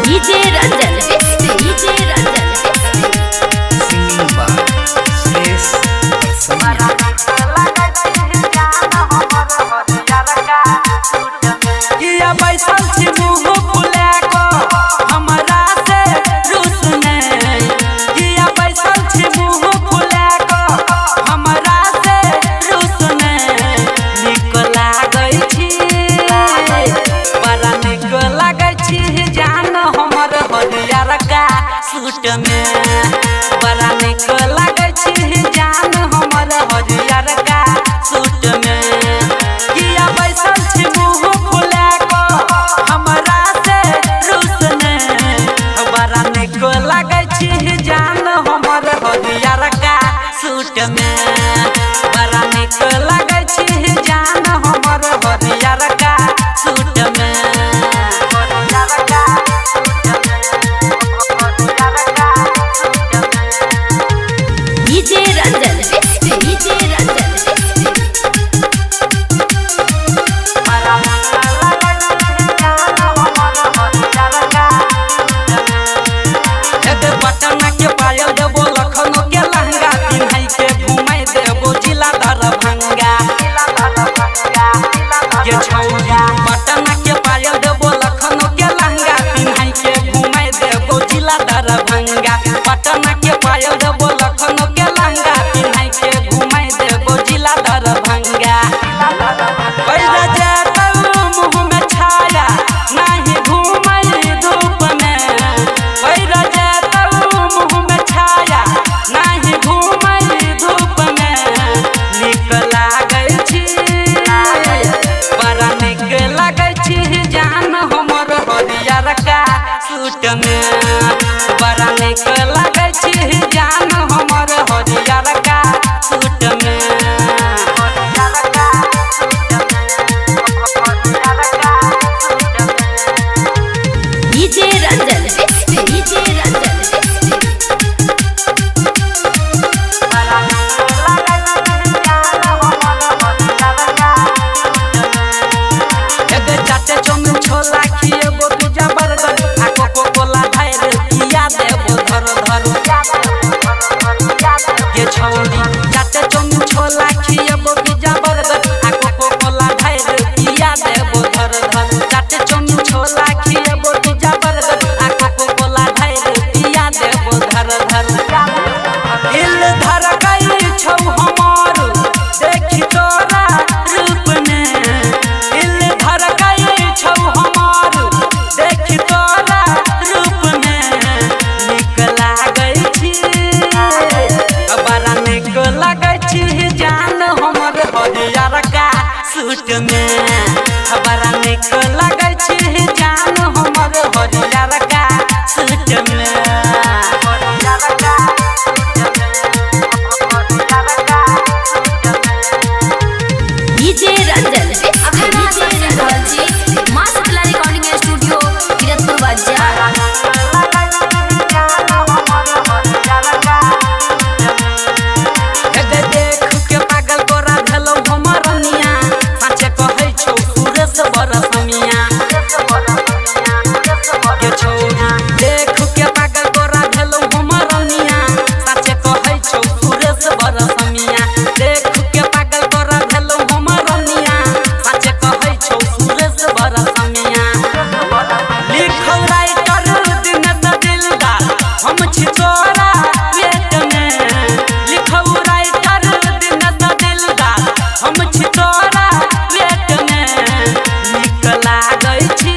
DJ Ranjan DJ Ranjan singing by Shreyas Samaya. किया बैसल छी मुँह फुला को हमरा से रुसने, किया बैसल छी मुँह फुला को हमरा से रुसने। निक लागै छी बड़ा निक लागै छी जान हमर हरियर का सूट में, बड़ा निक लागै छी जान हमर हरियर का सूट में। किया बैसल छी मुँह फुला को हमरा से रुसने, बड़ा निक लागै छी जान हमर हरियर का सूट में, बड़ा निक लागै छी जान हमर हरियर का सूट में। DJ Ranjan DJ Ranjan button के पायल देबो लखनऊ के लहंगा पिन्है के घुमाई देबो जिला दरभंगा के छौया। बटन के पायल देबो लखनऊ के लहंगा पिन्है के घुमाई देबो जिला दरभंगा। बटन के पायल देबो लखनऊ के लहंगा पिन्है के घुमाई देबो जिला दरभंगा। पैरा जाता मुँह में छाया नहीं घूमई धूप में, पैरा जाता मुँह में छाया नहीं घूमई धूप में। निक लागै छी बड़ा निक लागै छी जान हमर हरियर का सूट में, बड़ा निक लागै छी जान हमर हरियर का सूट में। डीजे रंजन डीजे रंजन एगो चाटे चौमिन छोला खिएबो पिज्जा बर्गर आ कोको कोला ढार पिया देबो धर धर के छौरी। चाटे चौमिन छोला खिएबो पिज्जा बर्गर आ कोको कोला ढार पिया देबो धर धर। चाटे चौमिन छोला खिएबो पिज्जा बर्गर आ कोको कोला ढार पिया देबो धर धर। दिल धड़कै छौ हमर देखि तोरा रूप में, दिल धड़कै छौ हमर देखि तोरा रूप में। निक लागै छी बड़ा निक लागै छी जान हमर हरियर का सूट में, बड़ा निक लागै छी जान हमर हरियर का सूट में। डीजे रंजन डीजे रंजन मां शीतला रिकॉर्डिंग स्टूडियो कीरतपुर बाजार। देख के पागल गोरा भेलौ हमर रनिया, साचे कहै छौ सुरेश बरसमिया के छौया। देख के पागल गोरा भेलौ हमर रनिया, साचे कहै छौ सुरेश बरसमिया। देख के पागल गोरा भेलौ हमर रनिया, साचे कहै छौ सुरेश बरसमिया। लिखौ राइटर दिनेश दिलदार हम छी तोरा पेट में, लिखौ राइटर दिनेश दिलदार हम छी तोरा पेट में। निक लागै छी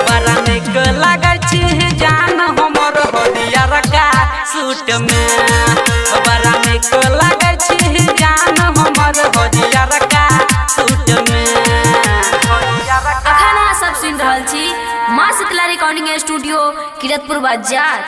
बड़ा निक लागै छी जान हमर हरियर का सूट में, बड़ा निक लागै छी जान हमर हरियर का सूट में। अखन अहाँ सब सुनि रहल छी मां शीतला रिकॉर्डिंग स्टूडियो कीरतपुर बाजार।